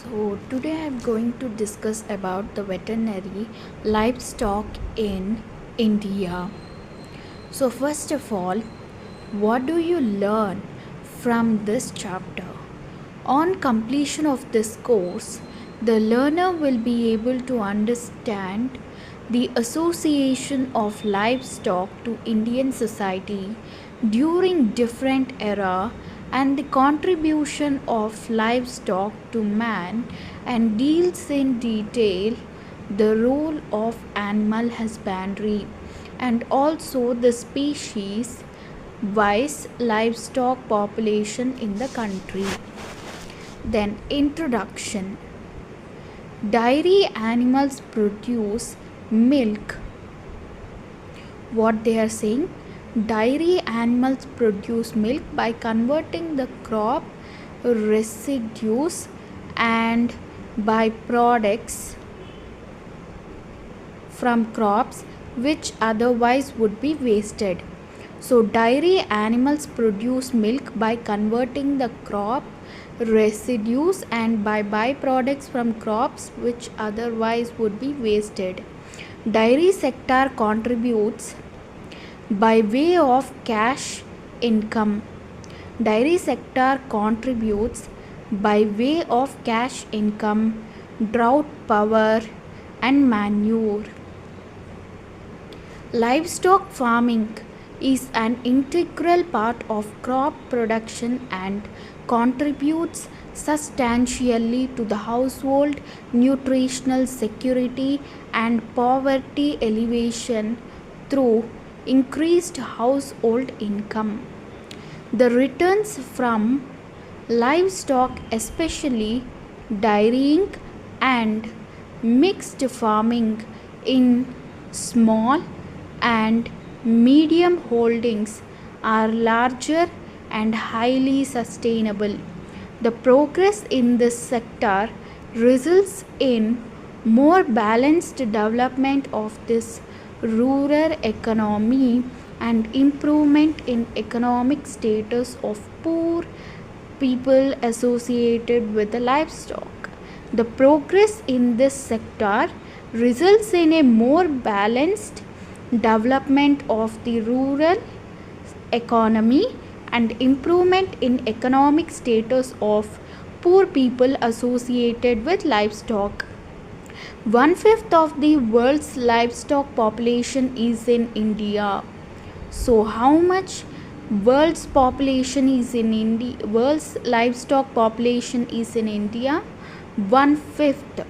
So today I am going to discuss about the veterinary livestock in India. So first of all, what do you learn from this chapter? On completion of this course, the learner will be able to understand the association of livestock to Indian society during different era and the contribution of livestock to man, and deals in detail the role of animal husbandry and also the species wise livestock population in the country. Then introduction. Dairy animals produce milk. What they are saying? Dairy animals produce milk by converting the crop residues and byproducts from crops which otherwise would be wasted. So dairy animals produce milk by converting the crop residues and by byproducts from crops which otherwise would be wasted. Dairy sector contributes by way of cash income. Dairy sector contributes by way of cash income, drought power and manure. Livestock farming is an integral part of crop production and contributes substantially to the household nutritional security and poverty alleviation through increased household income. The returns from livestock, especially dairying and mixed farming in small and medium holdings, are larger and highly sustainable. The progress in this sector results in more balanced development of this rural economy and improvement in economic status of poor people associated with the livestock. The progress in this sector results in a more balanced development of the rural economy and improvement in economic status of poor people associated with livestock. 1/5 of the world's livestock population is in India. So how much world's population is in India? World's livestock population is in India 1/5,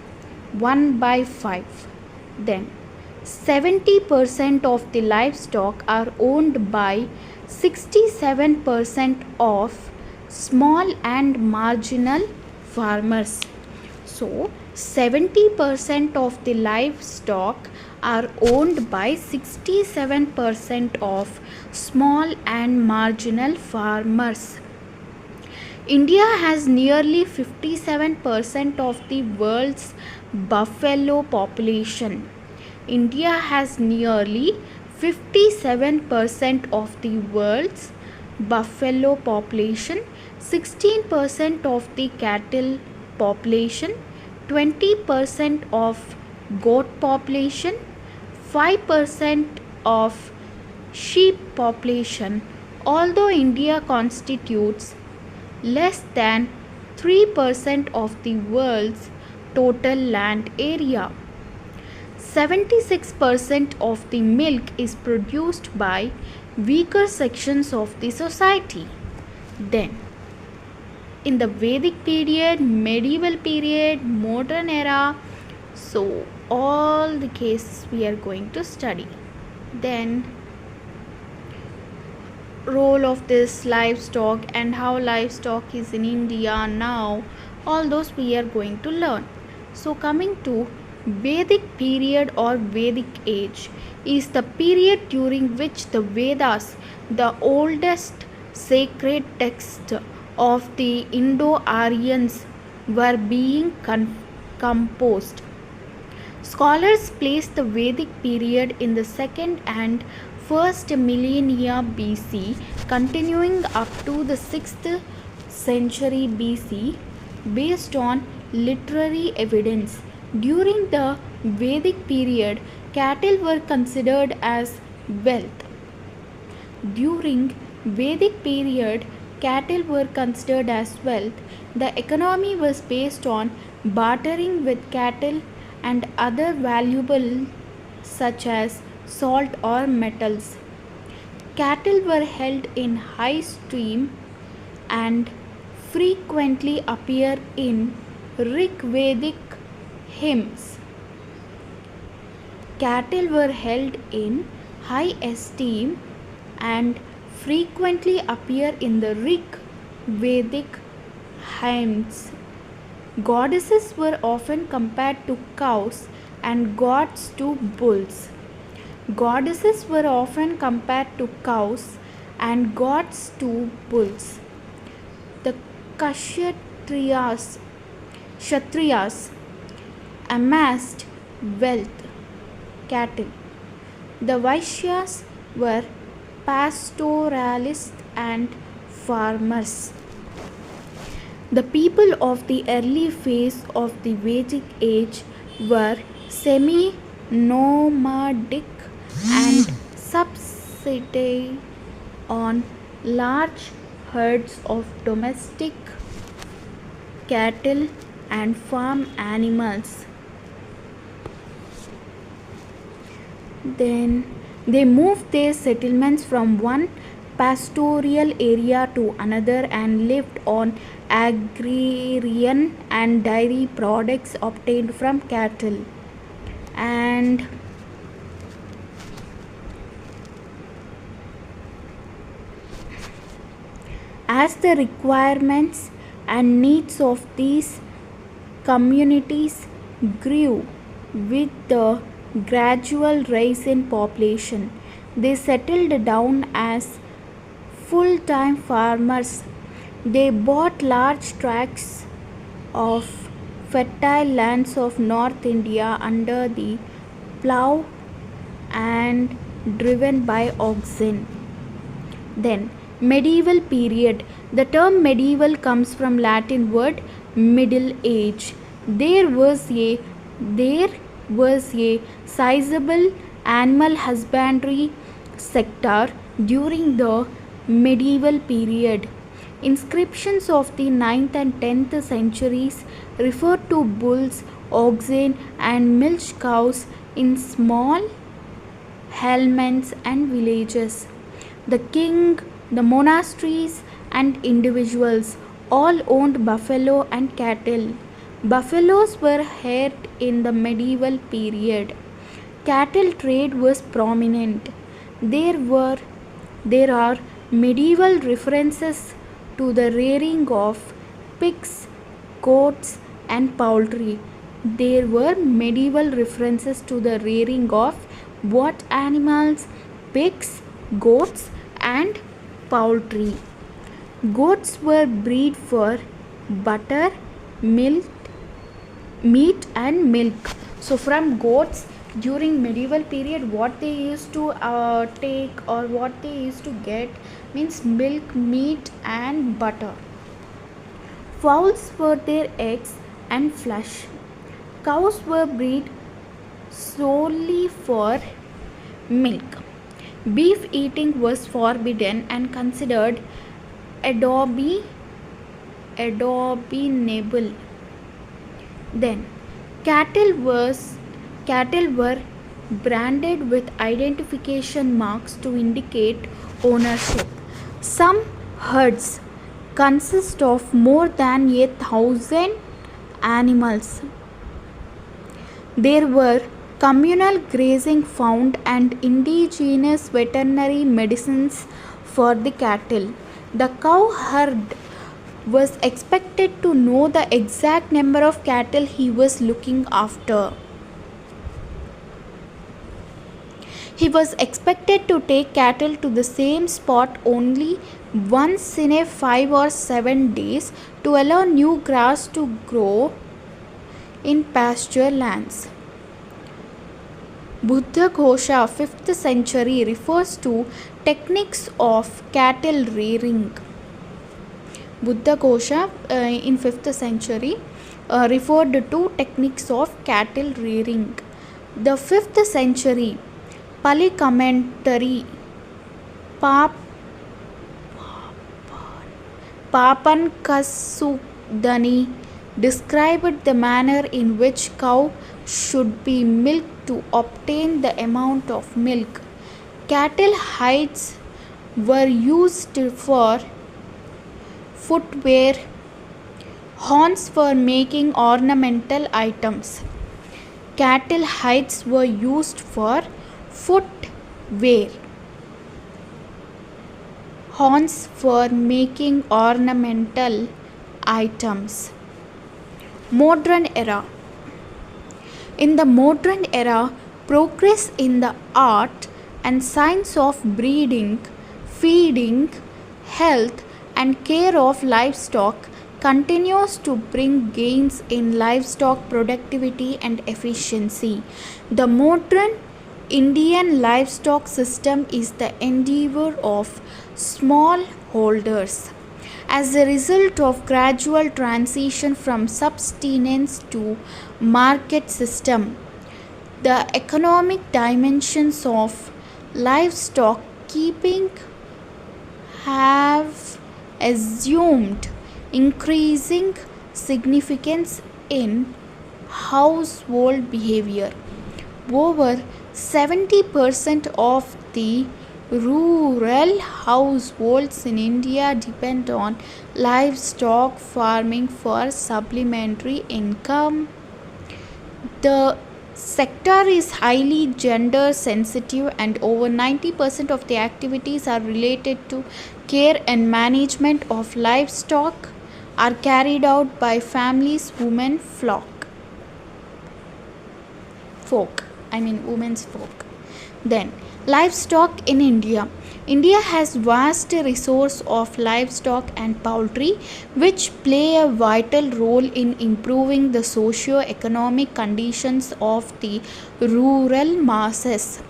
1/5. Then 70% of the livestock are owned by 67% of small and marginal farmers. So 70% of the livestock are owned by 67% of small and marginal farmers. India has nearly 57% of the world's buffalo population. India has nearly 57% of the world's buffalo population, 16% of the cattle population, 20% of goat population, 5% of sheep population. Although India constitutes less than 3% of the world's total land area, 76% of the milk is produced by weaker sections of the society. Then, in the Vedic period, medieval period, modern era, so all the cases we are going to study. Then, role of this livestock and how livestock is in India now, all those we are going to learn. So coming to Vedic period or Vedic age is the period during which the Vedas, the oldest sacred text of the Indo-Aryans, were being composed. Scholars place the Vedic period in the second and first millennia BC, continuing up to the 6th century BC, based on literary evidence. During the Vedic period, cattle were considered as wealth. During Vedic period, cattle were considered as wealth. The economy was based on bartering with cattle and other valuables such as salt or metals. Cattle were held in high esteem and frequently appear in Rig Vedic hymns. Cattle were held in high esteem and frequently appear in the Rig Vedic hymns. Goddesses were often compared to cows and gods to bulls. Goddesses were often compared to cows and gods to bulls. The Kshatriyas amassed wealth, cattle. The Vaishyas were pastoralists and farmers. The people of the early phase of the Vedic age were semi-nomadic and subsisted on large herds of domestic cattle and farm animals. Then they moved their settlements from one pastoral area to another and lived on agrarian and dairy products obtained from cattle. And as the requirements and needs of these communities grew with the gradual rise in population, they settled down as full-time farmers. They bought large tracts of fertile lands of North India under the plough and driven by oxen. Then medieval period. The term medieval comes from Latin word middle age. There was a sizable animal husbandry sector during the medieval period. Inscriptions of the 9th and 10th centuries refer to bulls, oxen, and milch cows in small hamlets and villages. The king, the monasteries, and individuals all owned buffalo and cattle. Buffaloes were herded in the medieval period. Cattle trade was prominent. There are medieval references to the rearing of pigs, goats, and poultry. There were medieval references to the rearing of what animals? Pigs, goats, and poultry. Goats were bred for butter, milk, meat, and milk. So from goats during medieval period, what they used to take or what they used to get means milk, meat, and butter. Fowls were their eggs and flesh. Cows were bred solely for milk. Beef eating was forbidden and considered abominable. Then cattle were branded with identification marks to indicate ownership. Some herds consist of more than 1,000 animals. There were communal grazing found and indigenous veterinary medicines for the cattle. The cow herd was expected to know the exact number of cattle he was looking after. He was expected to take cattle to the same spot only once in a 5 or 7 days to allow new grass to grow in pasture lands. Buddha Ghosha 5th century refers to techniques of cattle rearing. Buddha Ghosha in 5th century referred to techniques of cattle rearing. The 5th century Pali commentary Pap Papankasudani described the manner in which cow should be milked to obtain the amount of milk. Cattle hides were used for footwear, horns for making ornamental items. Cattle hides were used for footwear, horns for making ornamental items. Modern era. In the modern era, progress in the art and science of breeding, feeding, health, and care of livestock continues to bring gains in livestock productivity and efficiency. The modern Indian livestock system is the endeavor of smallholders. As a result of gradual transition from subsistence to market system, the economic dimensions of livestock keeping have assumed increasing significance in household behavior. Over 70% of the rural households in India depend on livestock farming for supplementary income. The sector is highly gender sensitive and over 90% of the activities are related to care and management of livestock are carried out by families, women's folk. Then livestock in India. India has vast resource of livestock and poultry which play a vital role in improving the socio-economic conditions of the rural masses.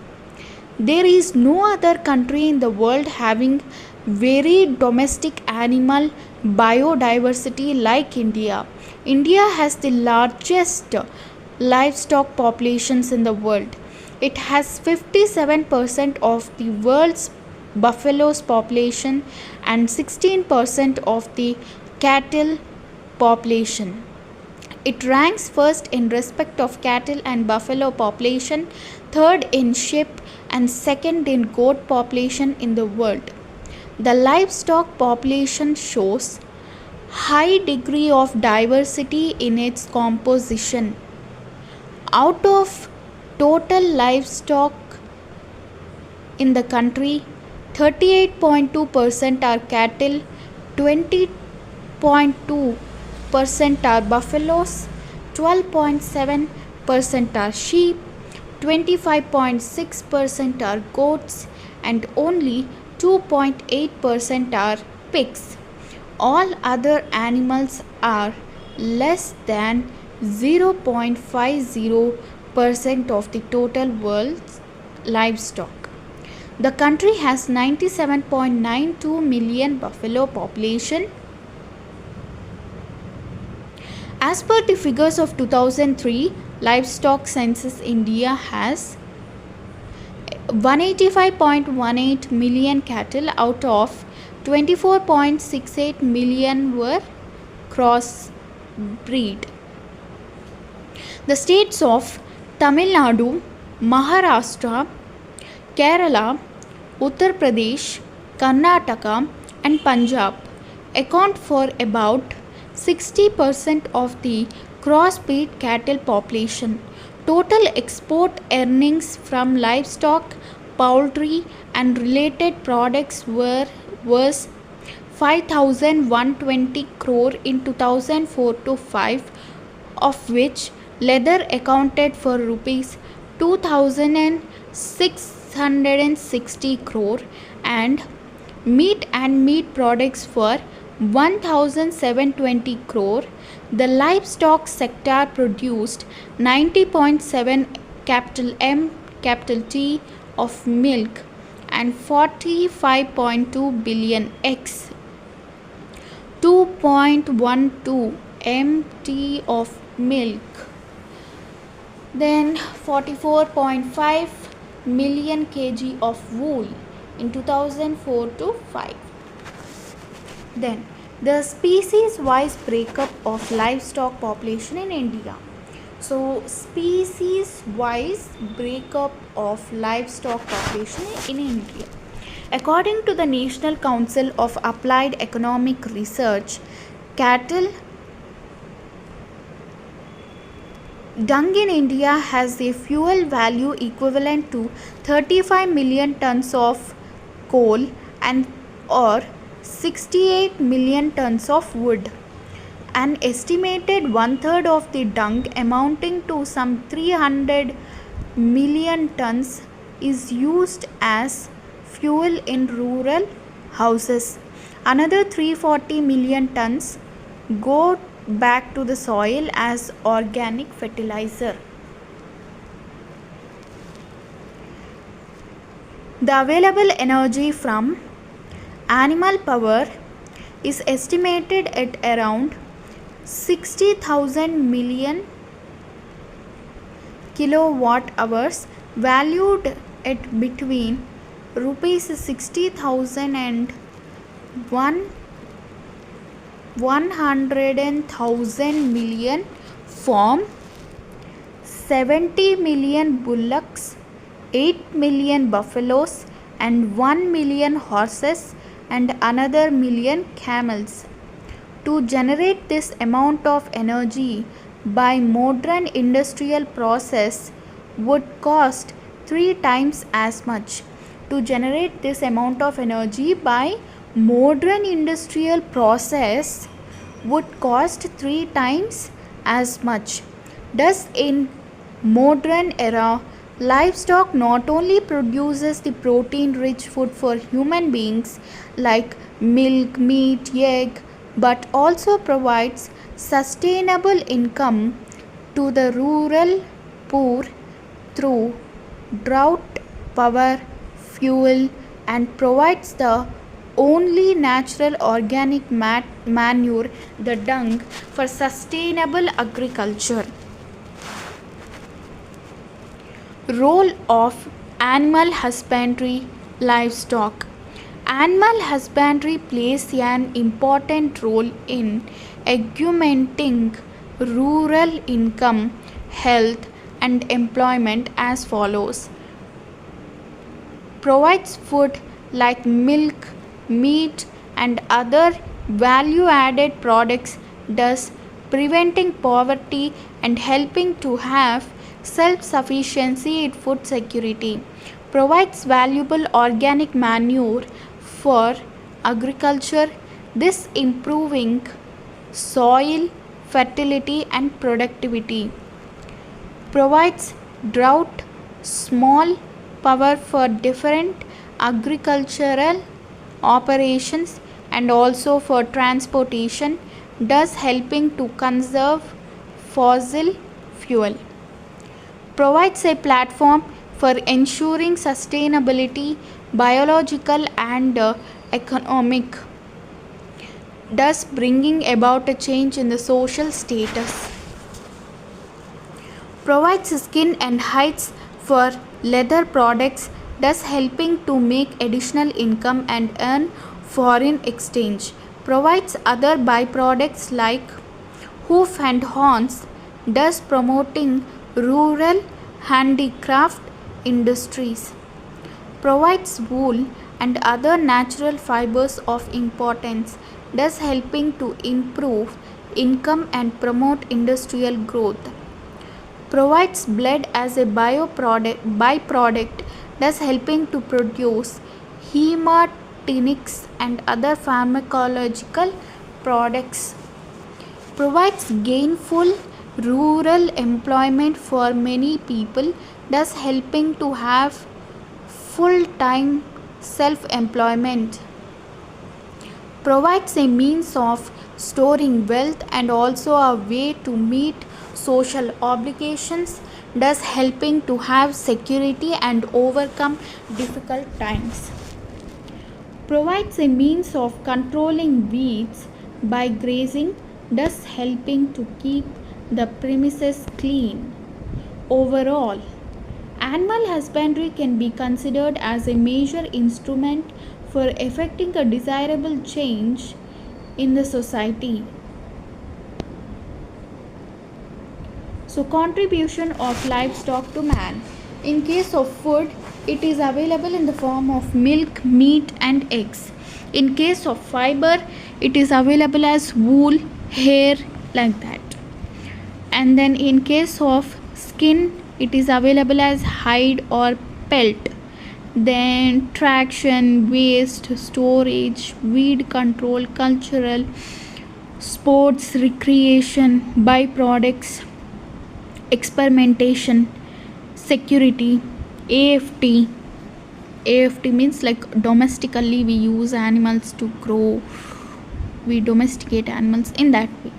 There is no other country in the world having varied domestic animal biodiversity like India. India has the largest livestock populations in the world. It has 57% of the world's buffaloes population and 16% of the cattle population. It ranks first in respect of cattle and buffalo population, third in sheep and second in goat population in the world. The livestock population shows high degree of diversity in its composition. Out of total livestock in the country, 38.2% are cattle, 20.2% are buffaloes, 12.7% are sheep, 25.6% are goats, and only 2.8% are pigs. All other animals are less than 0.50% of the total world's livestock. The country has 97.92 million buffalo population. As per the figures of 2003, livestock census India has 185.18 million cattle, out of 24.68 million were crossbreed. The states of Tamil Nadu, Maharashtra, Kerala, Uttar Pradesh, Karnataka and Punjab account for about 60% of the crossbreed cattle population. Total export earnings from livestock, poultry and related products was 5,120 crore in 2004-5, of which leather accounted for rupees 2,660 crore and meat and meat products for 1,720 crore. The livestock sector produced 90.7 capital M capital T of milk and 45.2 billion eggs, 2.12 mt of milk, then 44.5 million kg of wool in 2004 to 5. Then the species wise breakup of livestock population in India. So species wise breakup of livestock population in India. According to the National Council of Applied Economic Research, cattle dung in India has a fuel value equivalent to 35 million tons of coal and or 68 million tons of wood. An estimated one-third of the dung, amounting to some 300 million tons, is used as fuel in rural houses. Another 340 million tons go back to the soil as organic fertilizer. The available energy from animal power is estimated at around 60,000 million kilowatt hours, valued at between rupees 60,000 and 100,000 million from 70 million bullocks, 8 million buffaloes, and 1 million horses, and another million camels. To generate this amount of energy by modern industrial process would cost 3 times as much. To generate this amount of energy by modern industrial process would cost 3 times as much. Thus, in modern era, livestock not only produces the protein-rich food for human beings like milk, meat, egg, but also provides sustainable income to the rural poor through drought, power, fuel, and provides the only natural organic manure, the dung, for sustainable agriculture. Role of animal husbandry, livestock. Animal husbandry plays an important role in augmenting rural income, health, and employment as follows. Provides food like milk, meat, and other value-added products, thus preventing poverty and helping to have self-sufficiency in food security. Provides valuable organic manure for agriculture, this improving soil fertility and productivity. Provides drought, small power for different agricultural operations and also for transportation, thus helping to conserve fossil fuel. Provides a platform for ensuring sustainability, biological and economic, thus bringing about a change in the social status. Provides skin and hides for leather products, thus helping to make additional income and earn foreign exchange. Provides other byproducts like hoof and horns, thus promoting rural handicraft industries. Provides wool and other natural fibers of importance, thus helping to improve income and promote industrial growth. Provides blood as a byproduct, thus helping to produce hematinics and other pharmacological products. Provides gainful rural employment for many people, thus helping to have full-time self-employment. Provides a means of storing wealth and also a way to meet social obligations, thus helping to have security and overcome difficult times. Provides a means of controlling weeds by grazing, thus helping to keep the premises clean. Overall, animal husbandry can be considered as a major instrument for effecting a desirable change in the society. So, contribution of livestock to man. In case of food, it is available in the form of milk, meat, and eggs. In case of fiber, it is available as wool, hair, like that. And then in case of skin, it is available as hide or pelt. Then traction, waste, storage, weed control, cultural, sports, recreation, byproducts, experimentation, security, AFT. AFT means like domestically we use animals to grow, we domesticate animals in that way.